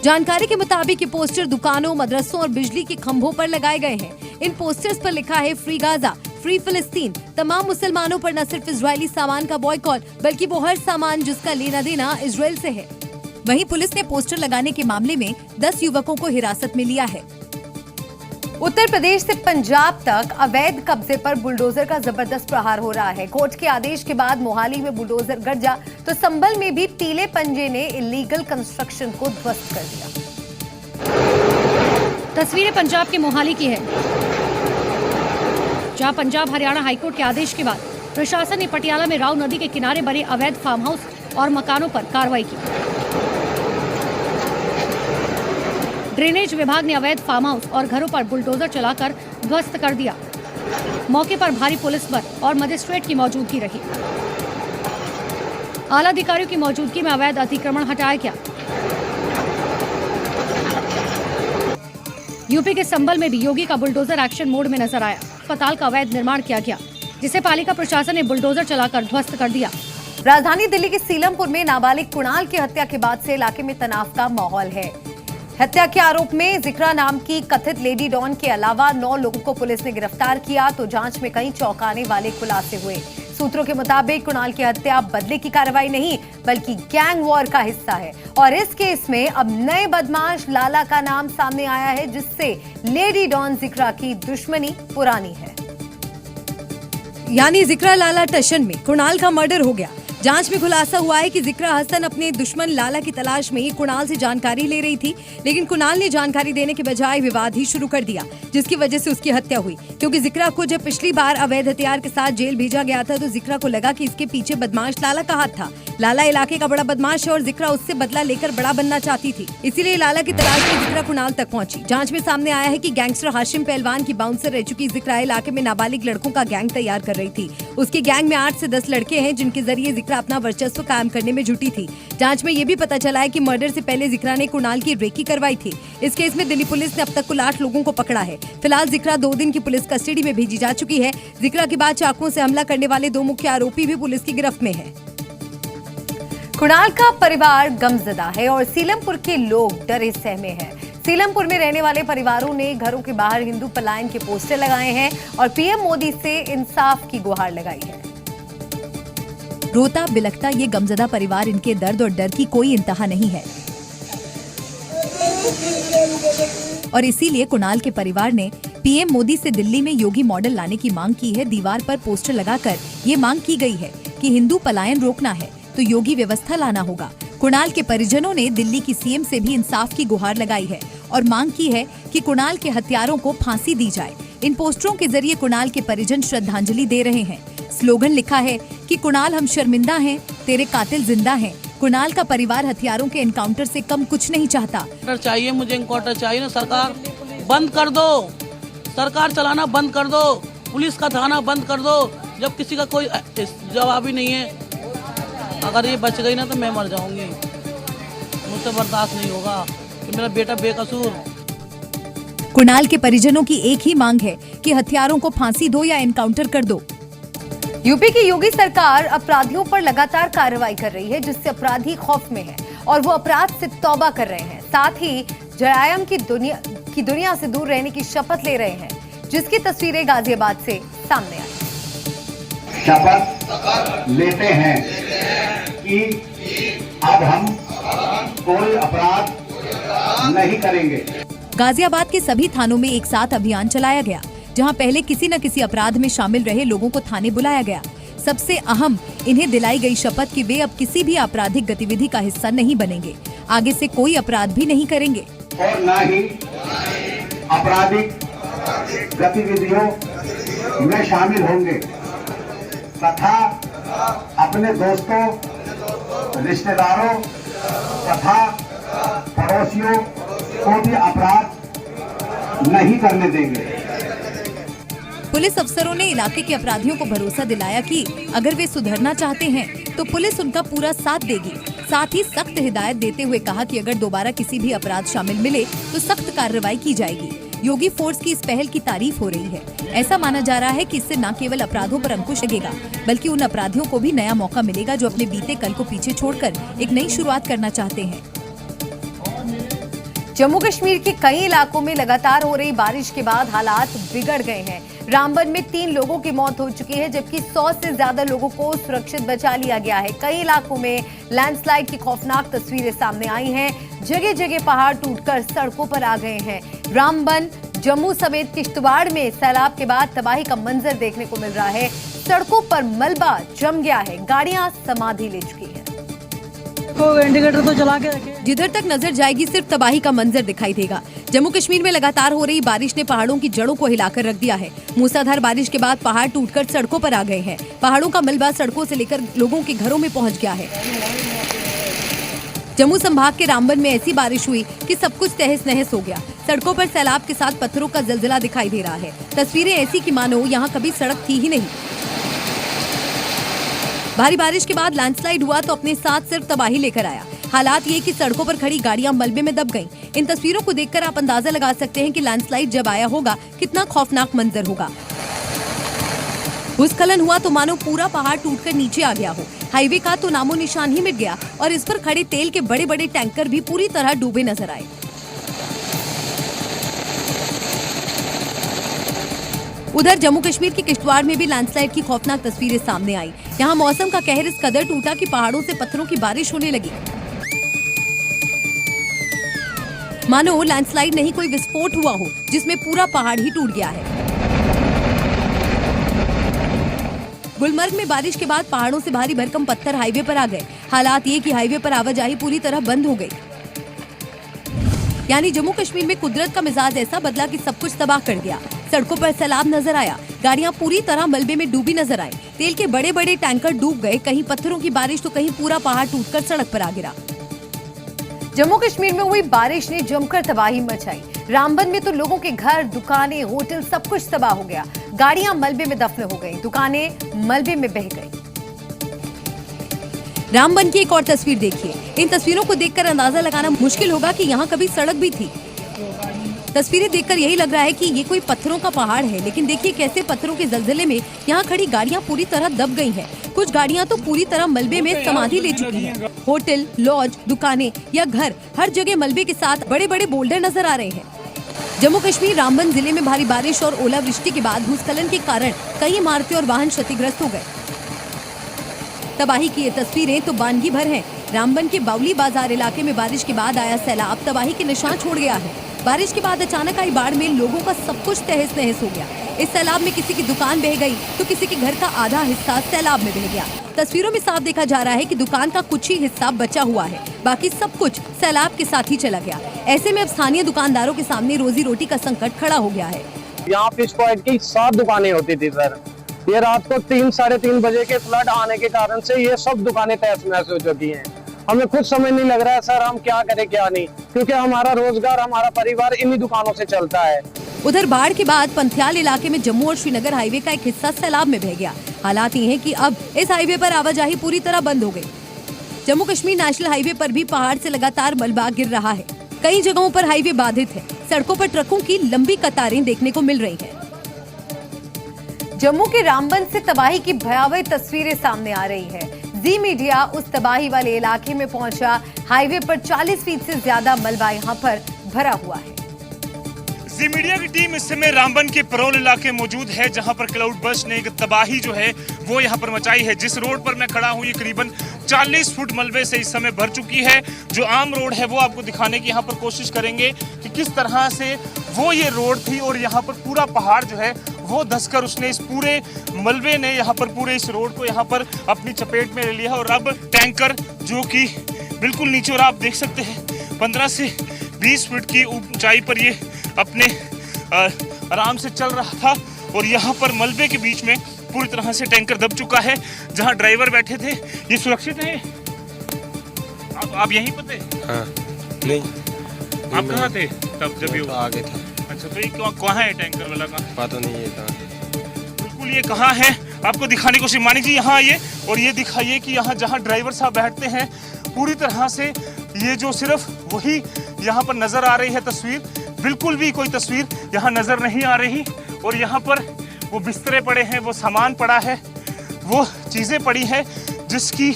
जानकारी के मुताबिक ये पोस्टर दुकानों, मदरसों और बिजली के खंभों पर लगाए गए हैं। इन पोस्टर्स पर लिखा है फ्री गाजा, फ्री फिलिस्तीन। तमाम मुसलमानों पर न सिर्फ इजरायली सामान का बॉयकॉट बल्कि वो हर सामान जिसका लेना देना इजरायल से है। वहीं पुलिस ने पोस्टर लगाने के मामले में 10 युवकों को हिरासत में लिया है। उत्तर प्रदेश से पंजाब तक अवैध कब्जे पर बुलडोजर का जबरदस्त प्रहार हो रहा है। कोर्ट के आदेश के बाद मोहाली में बुलडोजर गरजा तो संभल में भी पीले पंजे ने इलीगल कंस्ट्रक्शन को ध्वस्त कर दिया। तस्वीरें पंजाब के मोहाली की है, जहां पंजाब हरियाणा हाईकोर्ट के आदेश के बाद प्रशासन ने पटियाला में राव नदी के किनारे बने अवैध फार्म हाउस और मकानों पर कार्रवाई की। ड्रेनेज विभाग ने अवैध फार्म हाउस और घरों पर बुलडोजर चलाकर ध्वस्त कर दिया। मौके पर भारी पुलिस बल और मजिस्ट्रेट की मौजूदगी रही। आला अधिकारियों की मौजूदगी में अवैध अतिक्रमण हटाया गया। यूपी के संभल में भी योगी का बुलडोजर एक्शन मोड में नजर आया। अस्पताल का अवैध निर्माण किया गया, जिसे पालिका प्रशासन ने बुलडोजर चलाकर ध्वस्त कर दिया। राजधानी दिल्ली के सीलमपुर में नाबालिग कुणाल की हत्या के बाद से इलाके में तनाव का माहौल है। हत्या के आरोप में जिक्रा नाम की कथित लेडी डॉन के अलावा 9 लोगों को पुलिस ने गिरफ्तार किया तो जांच में कई चौंकाने वाले खुलासे हुए। सूत्रों के मुताबिक कुणाल की हत्या बदले की कार्रवाई नहीं बल्कि गैंग वॉर का हिस्सा है और इस केस में अब नए बदमाश लाला का नाम सामने आया है जिससे लेडी डॉन जिक्रा की दुश्मनी पुरानी है। यानी जिक्रा लाला टशन में कुणाल का मर्डर हो गया। जांच में खुलासा हुआ है कि जिक्रा हसन अपने दुश्मन लाला की तलाश में कुणाल से जानकारी ले रही थी, लेकिन कुणाल ने जानकारी देने के बजाय विवाद ही शुरू कर दिया जिसकी वजह से उसकी हत्या हुई। क्योंकि जिक्रा को जब पिछली बार अवैध हथियार के साथ जेल भेजा गया था तो जिक्रा को लगा कि इसके पीछे बदमाश लाला का हाथ था। लाला इलाके का बड़ा बदमाश है और जिक्रा उससे बदला लेकर बड़ा बनना चाहती थी, इसीलिए लाला की तलाश में जिक्रा कुणाल तक पहुंची। जांच में सामने आया है कि गैंगस्टर हाशिम पहलवान की बाउंसर रह चुकी जिक्रा इलाके में नाबालिग लड़कों का गैंग तैयार कर रही थी। उसके गैंग में 8 से 10 लड़के हैं जिनके जरिए जिक्रा अपना वर्चस्व कायम करने में जुटी थी। जांच में ये भी पता चला है कि मर्डर से पहले जिक्रा ने कुणाल की रेकी करवाई थी। इस केस में दिल्ली पुलिस ने अब तक कुल 8 लोगों को पकड़ा है। फिलहाल जिक्रा 2 दिन की पुलिस कस्टडी में भेजी जा चुकी है। जिक्रा के बाद चाकुओं से हमला करने वाले 2 मुख्य आरोपी भी पुलिस की गिरफ्त में है। कुणाल का परिवार गमजदा है और सीलमपुर के लोग डरे सहमे हैं। सीलमपुर में रहने वाले परिवारों ने घरों के बाहर हिंदू पलायन के पोस्टर लगाए हैं और पीएम मोदी से इंसाफ की गुहार लगाई है। रोता बिलखता ये गमजदा परिवार, इनके दर्द और डर की कोई इंतहा नहीं है और इसीलिए कुणाल के परिवार ने पीएम मोदी से दिल्ली में योगी मॉडल लाने की मांग की है। दीवार पर पोस्टर लगाकर ये मांग की गई है कि हिंदू पलायन रोकना है तो योगी व्यवस्था लाना होगा। कुणाल के परिजनों ने दिल्ली की सीएम से भी इंसाफ की गुहार लगाई है और मांग की है कि कुणाल के हत्यारों को फांसी दी जाए। इन पोस्टरों के जरिए कुणाल के परिजन श्रद्धांजलि दे रहे हैं। स्लोगन लिखा है कि कुणाल हम शर्मिंदा हैं, तेरे कातिल जिंदा हैं। कुणाल का परिवार हथियारों के एनकाउंटर से कम कुछ नहीं चाहता। चाहिए मुझे एनकाउंटर चाहिए ना, सरकार बंद कर दो, सरकार चलाना बंद कर दो, पुलिस का थाना बंद कर दो। जब किसी का कोई जवाब ही नहीं है, अगर ये बच गई ना तो मैं मर जाऊंगी। मुझसे बर्दाश्त नहीं होगा कि मेरा बेटा बेकसूर। कुणाल के परिजनों की एक ही मांग है कि हथियारों को फांसी दो या एनकाउंटर कर दो। यूपी की योगी सरकार अपराधियों पर लगातार कार्रवाई कर रही है जिससे अपराधी खौफ में हैं और वो अपराध से तौबा कर रहे हैं। साथ ही जरायम की दुनिया से दूर रहने की शपथ ले रहे हैं, जिसकी तस्वीरें गाजियाबाद से सामने आई। शपथ लेते हैं कि अब हम कोई अपराध नहीं करेंगे। गाजियाबाद के सभी थानों में एक साथ अभियान चलाया गया, जहां पहले किसी न किसी अपराध में शामिल रहे लोगों को थाने बुलाया गया। सबसे अहम, इन्हें दिलाई गई शपथ कि वे अब किसी भी आपराधिक गतिविधि का हिस्सा नहीं बनेंगे, आगे से कोई अपराध भी नहीं करेंगे और न ही आपराधिक गतिविधियों में शामिल होंगे तथा अपने दोस्तों, रिश्तेदारों तथा पड़ोसियों को भी अपराध नहीं करने देंगे। पुलिस अफसरों ने इलाके के अपराधियों को भरोसा दिलाया कि अगर वे सुधरना चाहते हैं तो पुलिस उनका पूरा साथ देगी। साथ ही सख्त हिदायत देते हुए कहा कि अगर दोबारा किसी भी अपराध शामिल मिले तो सख्त कार्रवाई की जाएगी। योगी फोर्स की इस पहल की तारीफ हो रही है। ऐसा माना जा रहा है कि इससे न केवल अपराधों पर अंकुश लगेगा बल्कि उन अपराधियों को भी नया मौका मिलेगा जो अपने बीते कल को पीछे छोड़कर एक नई शुरुआत करना चाहते हैं। जम्मू कश्मीर के कई इलाकों में लगातार हो रही बारिश के बाद हालात बिगड़ गए हैं। रामबन में 3 लोगों की मौत हो चुकी है जबकि 100 से ज्यादा लोगों को सुरक्षित बचा लिया गया है। कई इलाकों में लैंडस्लाइड की खौफनाक तस्वीरें सामने आई हैं। जगह जगह पहाड़ टूटकर सड़कों पर आ गए हैं। रामबन, जम्मू समेत किश्तवाड़ में सैलाब के बाद तबाही का मंजर देखने को मिल रहा है। सड़कों पर मलबा जम गया है, गाड़ियां समाधि ले चुकी हैं। इंडिकेटर तो चला के रखे। जिधर तक नजर जाएगी सिर्फ तबाही का मंजर दिखाई देगा। जम्मू कश्मीर में लगातार हो रही बारिश ने पहाड़ों की जड़ों को हिलाकर रख दिया है। मूसलाधार बारिश के बाद पहाड़ टूटकर सड़कों पर आ गए हैं। पहाड़ों का मलबा सड़कों से लेकर लोगों के घरों में पहुंच गया है। जम्मू संभाग के रामबन में ऐसी बारिश हुई कि सब कुछ तहस नहस हो गया। सड़कों पर सैलाब के साथ पत्थरों का जलजला दिखाई दे रहा है। तस्वीरें ऐसी कि मानो यहाँ कभी सड़क थी ही नहीं। भारी बारिश के बाद लैंडस्लाइड हुआ तो अपने साथ सिर्फ तबाही लेकर आया। हालात ये कि सड़कों पर खड़ी गाड़ियां मलबे में दब गईं। इन तस्वीरों को देखकर आप अंदाजा लगा सकते हैं कि लैंडस्लाइड जब आया होगा कितना खौफनाक मंजर होगा। भूस्खलन हुआ तो मानो पूरा पहाड़ टूटकर नीचे आ गया हो। हाईवे का तो नामो निशान ही मिट गया और इस पर खड़े तेल के बड़े बड़े टैंकर भी पूरी तरह डूबे नजर आए। उधर जम्मू कश्मीर के किश्तवाड़ में भी लैंडस्लाइड की खौफनाक तस्वीरें सामने आई। यहाँ मौसम का कहर इस कदर टूटा कि पहाड़ों से पत्थरों की बारिश होने लगी। मानो लैंडस्लाइड नहीं कोई विस्फोट हुआ हो जिसमें पूरा पहाड़ ही टूट गया है। गुलमर्ग में बारिश के बाद पहाड़ों से भारी भरकम पत्थर हाईवे पर आ गए। हालात ये कि हाईवे पर आवाजाही पूरी तरह बंद हो गई। यानी जम्मू कश्मीर में कुदरत का मिजाज ऐसा बदला कि सब कुछ तबाह कर दिया। सड़कों पर सैलाब नजर आया, गाड़ियां पूरी तरह मलबे में डूबी नजर आई। तेल के बड़े बड़े टैंकर डूब गए, कहीं पत्थरों की बारिश तो कहीं पूरा पहाड़ टूटकर सड़क पर आ गिरा। जम्मू कश्मीर में हुई बारिश ने जमकर तबाही मचाई। रामबन में तो लोगों के घर, दुकानें, होटल सब कुछ तबाह हो गया। गाड़ियां मलबे में दफन हो गईं, दुकानें मलबे में बह गईं। रामबन की एक और तस्वीर देखिए। इन तस्वीरों को देखकर अंदाजा लगाना मुश्किल होगा कि यहाँ कभी सड़क भी थी। तस्वीरें देखकर यही लग रहा है कि ये कोई पत्थरों का पहाड़ है, लेकिन देखिए कैसे पत्थरों के जलजले में यहाँ खड़ी गाड़ियाँ पूरी तरह दब गई हैं। कुछ गाड़ियाँ तो पूरी तरह मलबे में समाधि ले चुकी हैं। होटल, लॉज, दुकानें या घर, हर जगह मलबे के साथ बड़े बड़े बोल्डर नजर आ रहे हैं। जम्मू कश्मीर रामबन जिले में भारी बारिश और ओलावृष्टि के बाद भूस्खलन के कारण कई इमारतें और वाहन क्षतिग्रस्त हो गए। तबाही की ये तस्वीरें तो बानगी भर हैं। रामबन के बाउली बाजार इलाके में बारिश के बाद आया सैलाब तबाही के निशान छोड़ गया है। बारिश के बाद अचानक आई बाढ़ में लोगों का सब कुछ तहस नहस हो गया। इस सैलाब में किसी की दुकान बह गई तो किसी के घर का आधा हिस्सा सैलाब में बह गया। तस्वीरों में साफ देखा जा रहा है कि दुकान का कुछ ही हिस्सा बचा हुआ है, बाकी सब कुछ सैलाब के साथ ही चला गया। ऐसे में अब स्थानीय दुकानदारों के सामने रोजी रोटी का संकट खड़ा हो गया है। यहाँ फिश पॉइंट की 7 दुकानें होती थी सर। ये रात को 3 साढ़े 3 बजे के फ्लड आने के कारण से ये सब दुकानें तहस नहस हो चुकी हैं। हमें खुद समझ नहीं लग रहा है सर, हम क्या करें क्या नहीं, क्योंकि हमारा रोजगार, हमारा परिवार इन्हीं दुकानों से चलता है। उधर बाढ़ के बाद पंथियाल इलाके में जम्मू और श्रीनगर हाईवे का एक हिस्सा सैलाब में बह गया। हालात ये हैं कि अब इस हाईवे पर आवाजाही पूरी तरह बंद हो गई। जम्मू कश्मीर नेशनल हाईवे पर भी पहाड़ से लगातार मलबा गिर रहा है। कई जगहों पर हाईवे बाधित है। सड़कों पर ट्रकों की लंबी कतारें देखने को मिल रही है। जम्मू के रामबन से तबाही की भयावह तस्वीरें सामने आ रही है। जी मीडिया उस तबाही वाले इलाके में पहुंचा। हाईवे पर 40 फीट से ज्यादा मलबा यहां पर भरा हुआ है। जी मीडिया की टीम इस समय रामबन के परोल इलाके मौजूद है, जहां पर क्लाउड बर्स्ट ने एक तबाही जो है वो यहां पर मचाई है। जिस रोड पर मैं खड़ा हूं ये करीबन 40 फुट मलबे से इस समय भर चुकी है। जो आम रोड है वो आपको दिखाने की यहाँ पर कोशिश करेंगे कि किस तरह से वो ये रोड थी और यहाँ पर पूरा पहाड़ जो है वो धंसकर उसने इस पूरे मलबे ने यहाँ पर पूरे इस रोड को यहाँ पर अपनी चपेट में ले लिया। और अब टैंकर जो कि बिल्कुल नीचे, और आप देख सकते हैं 15 से 20 फीट की ऊंचाई पर ये अपने आराम से चल रहा था। और यहाँ पर मलबे के बीच में पूरी तरह से टैंकर दब चुका है। जहाँ ड्राइवर बैठे थे ये सुरक्षित है। आप यहीं पर थे? हाँ, नहीं। आप कहाँ थे तब जब ये आगे था? अच्छा, तो ये कहाँ है टैंकर वाला? कहाँ पता नहीं है कहाँ। बिल्कुल ये कहाँ है आपको दिखाने की कोशिश। मानी जी यहाँ आइए और ये दिखाइए कि यहाँ जहाँ ड्राइवर साहब बैठते हैं पूरी तरह से ये जो सिर्फ वही यहाँ पर नजर आ रही है तस्वीर, बिल्कुल भी कोई तस्वीर यहाँ नजर नहीं आ रही। और यहाँ पर वो बिस्तरे पड़े हैं, वो सामान पड़ा है, वो चीजें पड़ी है जिसकी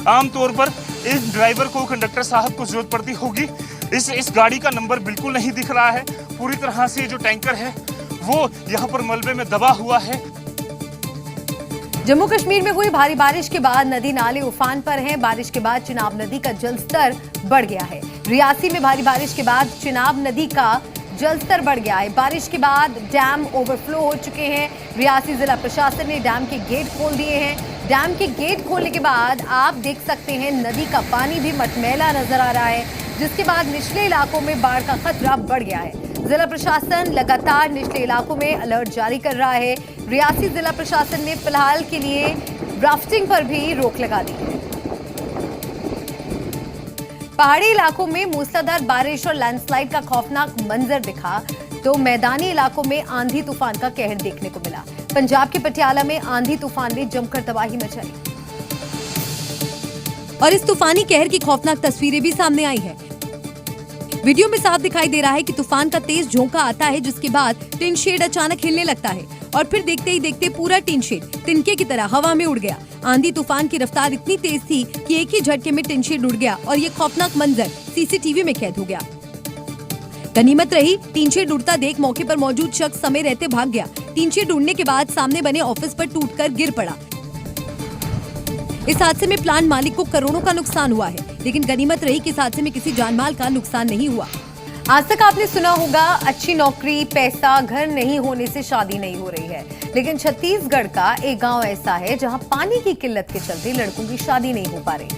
आमतौर पर इस ड्राइवर को, कंडक्टर साहब को जरूरत पड़ती होगी। इस गाड़ी का नंबर बिल्कुल नहीं दिख रहा है। पूरी तरह से जो टैंकर है वो यहाँ पर मलबे में दबा हुआ है। जम्मू कश्मीर में हुई भारी बारिश के बाद नदी नाले उफान पर हैं। बारिश के बाद चिनाब नदी का जलस्तर बढ़ गया है। रियासी में भारी बारिश के बाद चिनाब नदी का जलस्तर बढ़ गया है। बारिश के बाद डैम ओवरफ्लो हो चुके हैं। रियासी जिला प्रशासन ने डैम के गेट खोल दिए हैं। डैम के गेट खोलने के बाद आप देख सकते हैं नदी का पानी भी मटमैला नजर आ रहा है, जिसके बाद निचले इलाकों में बाढ़ का खतरा बढ़ गया है। जिला प्रशासन लगातार निचले इलाकों में अलर्ट जारी कर रहा है। रियासी जिला प्रशासन ने फिलहाल के लिए राफ्टिंग पर भी रोक लगा दी है। पहाड़ी इलाकों में मूसलाधार बारिश और लैंडस्लाइड का खौफनाक मंजर दिखा तो मैदानी इलाकों में आंधी तूफान का कहर देखने को मिला। पंजाब के पटियाला में आंधी तूफान ने जमकर तबाही मचाई और इस तूफानी कहर की खौफनाक तस्वीरें भी सामने आई हैं। वीडियो में साफ दिखाई दे रहा है कि तूफान का तेज झोंका आता है, जिसके बाद टिन शेड अचानक हिलने लगता है और फिर देखते ही देखते पूरा टिन शेड तिनके की तरह हवा में उड़ गया। आंधी तूफान की रफ्तार इतनी तेज थी कि एक ही झटके में टिन शेड उड़ गया और ये खौफनाक मंजर सीसीटीवी में कैद हो गया। गनीमत रही टिन शेड उड़ता देख मौके पर मौजूद शख्स समय रहते भाग गया। तीन ढूंढने के बाद सामने बने ऑफिस पर टूटकर गिर पड़ा। इस हादसे में प्लांट मालिक को करोड़ों का नुकसान हुआ है, लेकिन गनीमत रही कि इस हादसे में किसी जानमाल का नुकसान नहीं हुआ। आज तक आपने सुना होगा अच्छी नौकरी, पैसा, घर नहीं होने से शादी नहीं हो रही है, लेकिन छत्तीसगढ़ का एक गांव ऐसा है जहां पानी की किल्लत के चलते लड़कों की शादी नहीं हो पा रही।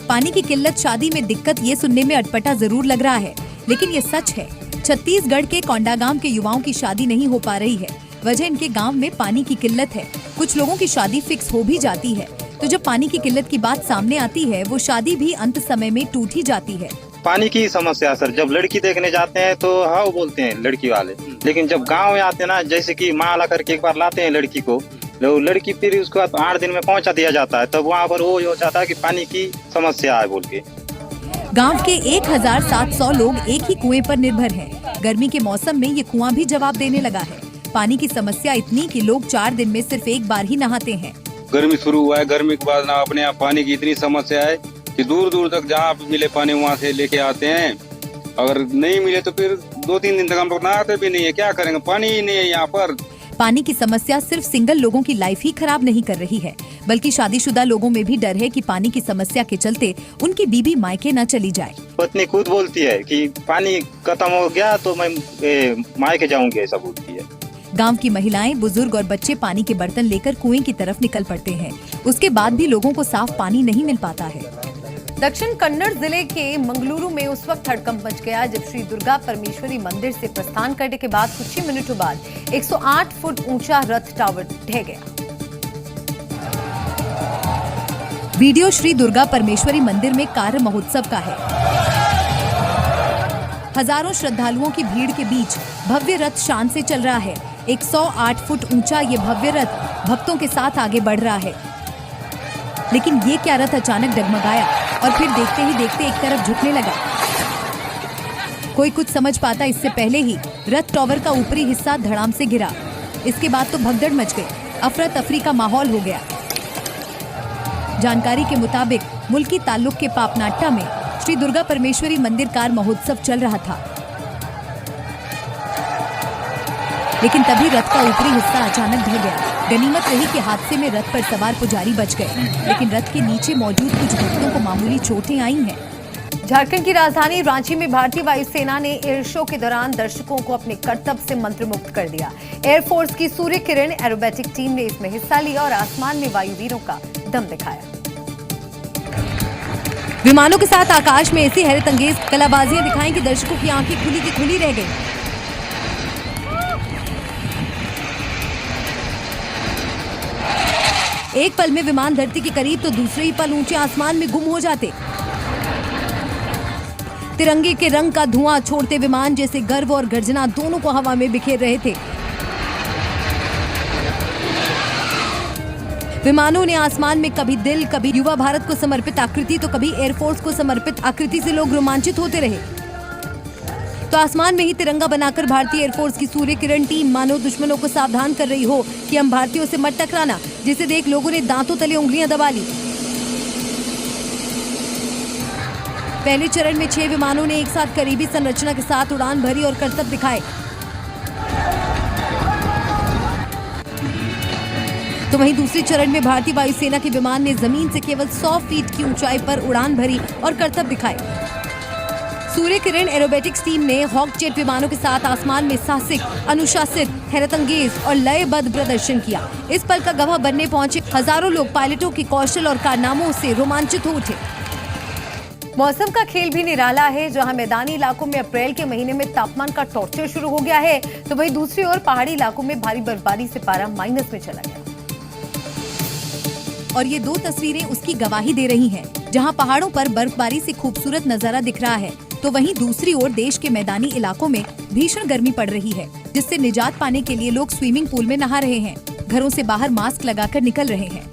पानी की किल्लत शादी में दिक्कत ये सुनने में अटपटा जरूर लग रहा है, लेकिन ये सच है। छत्तीसगढ़ के कोंडागांव के युवाओं की शादी नहीं हो पा रही है। वजह इनके गांव में पानी की किल्लत है। कुछ लोगों की शादी फिक्स हो भी जाती है, तो जब पानी की किल्लत की बात सामने आती है वो शादी भी अंत समय में टूट ही जाती है। पानी की समस्या सर, जब लड़की देखने जाते हैं तो हाँ बोलते हैं लड़की वाले, लेकिन जब गांव में आते हैं ना, जैसे कि माला करके एक बार लाते हैं लड़की को, लड़की फिर उसके बाद 8 दिन में पहुंचा दिया जाता है, तब वहाँ पर वो हो जाता है कि पानी की समस्या है बोल के। गांव के 1700 लोग एक ही कुएं पर निर्भर हैं। गर्मी के मौसम में ये कुआं भी जवाब देने लगा है। पानी की समस्या इतनी कि लोग 4 दिन में सिर्फ एक बार ही नहाते हैं। गर्मी शुरू हुआ है, गर्मी के बाद ना अपने आप पानी की इतनी समस्या है कि दूर दूर तक जहाँ मिले पानी वहाँ से लेके आते हैं। अगर नहीं मिले तो फिर 2-3 दिन तक हम लोग नहाते भी नहीं है, क्या करेंगे, पानी ही नहीं है यहाँ पर। पानी की समस्या सिर्फ सिंगल लोगों की लाइफ ही खराब नहीं कर रही है, बल्कि शादीशुदा लोगों में भी डर है कि पानी की समस्या के चलते उनकी बीबी मायके न चली जाए। पत्नी खुद बोलती है कि पानी खत्म हो गया तो मैं मायके जाऊंगी, ऐसा बोलती है। गांव की महिलाएं, बुजुर्ग और बच्चे पानी के बर्तन लेकर कुएं की तरफ निकल पड़ते हैं। उसके बाद भी लोगों को साफ पानी नहीं मिल पाता है। दक्षिण कन्नड़ जिले के मंगलुरु में उस वक्त हड़कंप मच गया जब श्री दुर्गा परमेश्वरी मंदिर से प्रस्थान करने के बाद कुछ ही मिनटों बाद 108 फुट ऊंचा रथ टावर ढह गया। वीडियो श्री दुर्गा परमेश्वरी मंदिर में कार्य महोत्सव का है। हजारों श्रद्धालुओं की भीड़ के बीच भव्य रथ शान से चल रहा है। 108 फुट ऊंचा ये भव्य रथ भक्तों के साथ आगे बढ़ रहा है, लेकिन ये क्या रथ अचानक डगमगाया और फिर देखते ही देखते एक तरफ झुकने लगा। कोई कुछ समझ पाता इससे पहले ही रथ टावर का ऊपरी हिस्सा धड़ाम से गिरा। इसके बाद तो भगदड़ मच गई, अफरा तफरी का माहौल हो गया। जानकारी के मुताबिक मुल्की ताल्लुक के पापनाट्टा में श्री दुर्गा परमेश्वरी मंदिर कार महोत्सव चल रहा था, लेकिन तभी रथ का ऊपरी हिस्सा अचानक ढह गया। गनीमत रही कि हादसे में रथ पर सवार पुजारी बच गए, लेकिन रथ के नीचे मौजूद कुछ भक्तों को मामूली चोटें आई हैं। झारखंड की राजधानी रांची में भारतीय वायुसेना ने एयर शो के दौरान दर्शकों को अपने कर्तव्य से मंत्रमुग्ध कर दिया। एयरफोर्स की सूर्य किरण एरोबेटिक टीम ने इसमें हिस्सा लिया और आसमान में वायुवीरों का दम दिखाया। विमानों के साथ आकाश में ऐसी हैरत अंगेज कलाबाजियां दिखाई कि दर्शकों की आंखें खुली की खुली रह गई। एक पल में विमान धरती के करीब तो दूसरे ही पल ऊंचे आसमान में गुम हो जाते। तिरंगे के रंग का धुआं छोड़ते विमान जैसे गर्व और गर्जना दोनों को हवा में बिखेर रहे थे। विमानों ने आसमान में कभी दिल, कभी युवा भारत को समर्पित आकृति तो कभी एयरफोर्स को समर्पित आकृति से लोग रोमांचित होते रहे। तो आसमान में ही तिरंगा बनाकर भारतीय एयरफोर्स की सूर्य किरण टीम मानो दुश्मनों को सावधान कर रही हो कि हम भारतीयों से मत टकराना, जिसे देख लोगों ने दांतों तले उंगलियां दबा ली। पहले चरण में 6 विमानों ने एक साथ करीबी संरचना के साथ उड़ान भरी और करतब दिखाए, तो वहीं दूसरे चरण में भारतीय वायुसेना के विमान ने जमीन से केवल 100 फीट की ऊंचाई पर उड़ान भरी और करतब दिखाए। सूर्य किरण एरोबेटिक्स टीम ने हॉक जेट विमानों के साथ आसमान में साहसिक, अनुशासित, हैरतअंगेज और लयबद्ध प्रदर्शन किया। इस पल का गवाह बनने पहुंचे हजारों लोग पायलटों के कौशल और कारनामों से रोमांचित हो उठे। मौसम का खेल भी निराला है, जहां मैदानी इलाकों में अप्रैल के महीने में तापमान का टॉर्चर शुरू हो गया है, तो वहीं दूसरी ओर पहाड़ी इलाकों में भारी बर्फबारी से पारा माइनस में चला गया। और ये 2 तस्वीरें उसकी गवाही दे रही हैं, जहां पहाड़ों पर बर्फबारी से खूबसूरत नजारा दिख रहा है, तो वहीं दूसरी ओर देश के मैदानी इलाकों में भीषण गर्मी पड़ रही है, जिससे निजात पाने के लिए लोग स्विमिंग पूल में नहा रहे हैं, घरों से बाहर मास्क लगाकर निकल रहे हैं।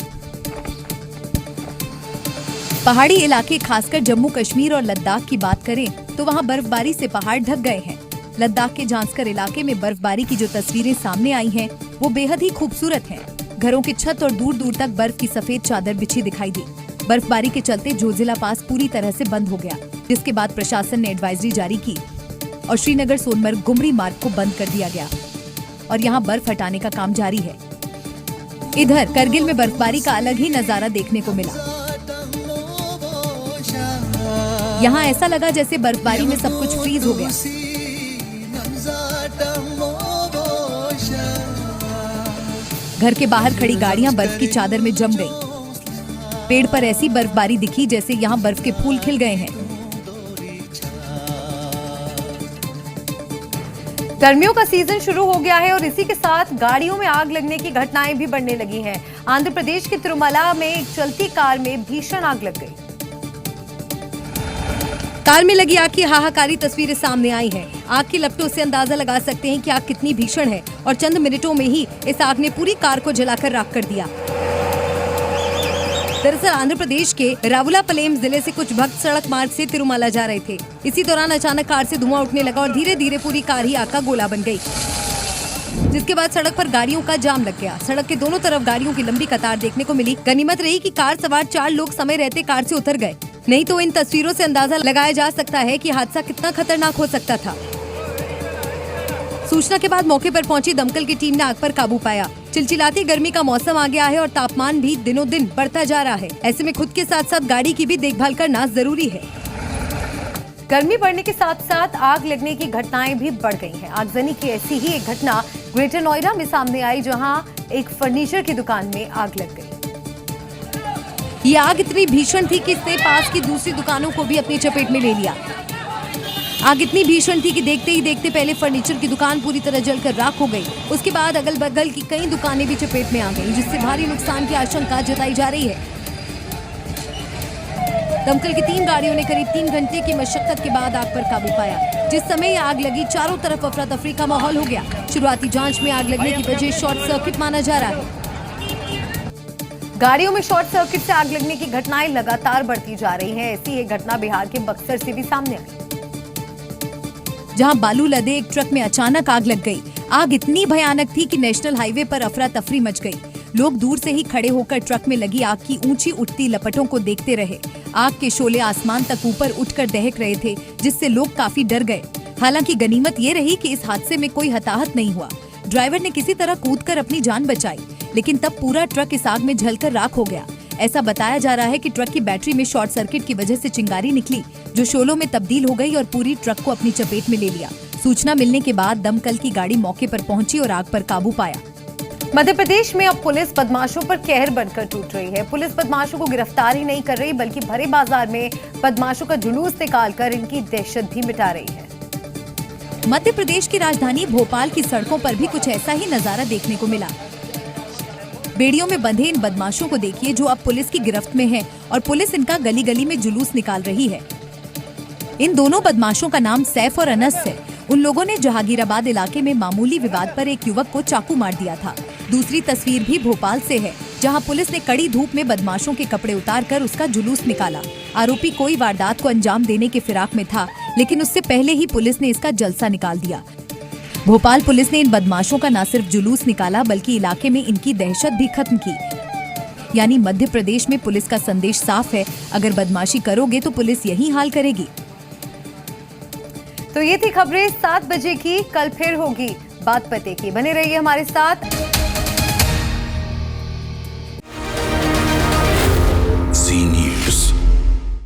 पहाड़ी इलाके खासकर जम्मू कश्मीर और लद्दाख की बात करें तो वहां बर्फबारी से पहाड़ ढक गए हैं। लद्दाख के झांसकर इलाके में बर्फबारी की जो तस्वीरें सामने आई हैं, वो बेहद ही खूबसूरत हैं। घरों की छत और दूर दूर तक बर्फ की सफेद चादर बिछी दिखाई दी। बर्फबारी के चलते जोजिला पास पूरी तरह से बंद हो गया, जिसके बाद प्रशासन ने एडवाइजरी जारी की और श्रीनगर सोनमर्ग गुमरी मार्ग को बंद कर दिया गया। और यहाँ बर्फ हटाने का काम जारी है। इधर करगिल में बर्फबारी का अलग ही नजारा देखने को मिला। यहाँ ऐसा लगा जैसे बर्फबारी में सब कुछ फ्रीज हो गया। घर के बाहर खड़ी गाड़ियां बर्फ की चादर में जम गई। पेड़ पर ऐसी बर्फबारी दिखी जैसे यहाँ बर्फ के फूल खिल गए हैं। गर्मियों का सीजन शुरू हो गया है और इसी के साथ गाड़ियों में आग लगने की घटनाएं भी बढ़ने लगी हैं। आंध्र प्रदेश के तिरुमला में एक चलती कार में भीषण आग लग गई। कार में लगी आग की हाहाकारी तस्वीरें सामने आई हैं। आग की लपटों से अंदाजा लगा सकते हैं कि आग कितनी भीषण है और चंद मिनटों में ही इस आग ने पूरी कार को जलाकर राख कर दिया। दरअसल आंध्र प्रदेश के रावुलापलेम जिले से कुछ भक्त सड़क मार्ग से तिरुमला जा रहे थे। इसी दौरान अचानक कार से धुआं उठने लगा और धीरे धीरे पूरी कार ही आग का गोला बन गई, जिसके बाद सड़क पर गाड़ियों का जाम लग गया। सड़क के दोनों तरफ गाड़ियों की लंबी कतार देखने को मिली। गनीमत रही कि कार सवार 4 लोग समय रहते कार से उतर गए, नहीं तो इन तस्वीरों से अंदाजा लगाया जा सकता है कि हादसा कितना खतरनाक हो सकता था। सूचना के बाद मौके पर पहुंची दमकल की टीम ने आग पर काबू पाया। चिलचिलाती गर्मी का मौसम आ गया है और तापमान भी दिनों दिन बढ़ता जा रहा है। ऐसे में खुद के साथ साथ गाड़ी की भी देखभाल करना जरूरी है। गर्मी बढ़ने के साथ साथ आग लगने की घटनाएं भी बढ़ गई हैं। आगजनी की ऐसी ही एक घटना ग्रेटर नोएडा में सामने आई, जहां एक फर्नीचर की दुकान में आग लग गई। ये आग इतनी भीषण थी कि इसने पास की दूसरी दुकानों को भी अपनी चपेट में ले लिया। आग इतनी भीषण थी कि देखते ही देखते पहले फर्नीचर की दुकान पूरी तरह जलकर राख हो गई। उसके बाद अगल बगल की कई दुकानें भी चपेट में आ गईं, जिससे भारी नुकसान की आशंका जताई जा रही है। दमकल की 3 गाड़ियों ने करीब 3 घंटे की मशक्कत के बाद आग पर काबू पाया। जिस समय आग लगी, चारों तरफ अफरा तफरी का माहौल हो गया। शुरुआती जांच में आग लगने की वजह शॉर्ट सर्किट माना जा रहा है। गाड़ियों में शॉर्ट सर्किट से आग लगने की घटनाएं लगातार बढ़ती जा रही हैं। ऐसी एक घटना बिहार के बक्सर से भी सामने आई, जहां बालू लदे एक ट्रक में अचानक आग लग गई। आग इतनी भयानक थी कि नेशनल हाईवे पर अफरा तफरी मच गई। लोग दूर से ही खड़े होकर ट्रक में लगी आग की ऊंची उठती लपटों को देखते रहे। आग के शोले आसमान तक ऊपर उठकर दहक रहे थे, जिससे लोग काफी डर गए। हालांकि गनीमत ये रही कि इस हादसे में कोई हताहत नहीं हुआ। ड्राइवर ने किसी तरह कूदकर अपनी जान बचाई, लेकिन तब पूरा ट्रक इस आग में जलकर राख हो गया। ऐसा बताया जा रहा है कि ट्रक की बैटरी में शॉर्ट सर्किट की वजह से चिंगारी निकली, जो शोलों में तब्दील हो गई और पूरी ट्रक को अपनी चपेट में ले लिया। सूचना मिलने के बाद दमकल की गाड़ी मौके पर पहुंची और आग पर काबू पाया। मध्य प्रदेश में अब पुलिस बदमाशों पर कहर बनकर टूट रही है। पुलिस बदमाशों को गिरफ्तार ही नहीं कर रही, बल्कि भरे बाजार में बदमाशों का जुलूस निकालकर इनकी दहशत भी मिटा रही है। मध्य प्रदेश की राजधानी भोपाल की सड़कों पर भी कुछ ऐसा ही नजारा देखने को मिला। बेड़ियों में बंधे इन बदमाशों को देखिए, जो अब पुलिस की गिरफ्त में हैं, और पुलिस इनका गली गली में जुलूस निकाल रही है। इन दोनों बदमाशों का नाम सैफ और अनस है। उन लोगों ने जहांगीराबाद इलाके में मामूली विवाद पर एक युवक को चाकू मार दिया था। दूसरी तस्वीर भी भोपाल से है, जहां पुलिस ने कड़ी धूप में बदमाशों के कपड़े उतारकर उसका जुलूस निकाला। आरोपी कोई वारदात को अंजाम देने के फिराक में था, लेकिन उससे पहले ही पुलिस ने इसका जलसा निकाल दिया। भोपाल पुलिस ने इन बदमाशों का न सिर्फ जुलूस निकाला, बल्कि इलाके में इनकी दहशत भी खत्म की। यानी मध्य प्रदेश में पुलिस का संदेश साफ है, अगर बदमाशी करोगे तो पुलिस यही हाल करेगी। तो ये थी खबरें 7 बजे की। कल फिर होगी बात पते की। बने रहिए हमारे साथ।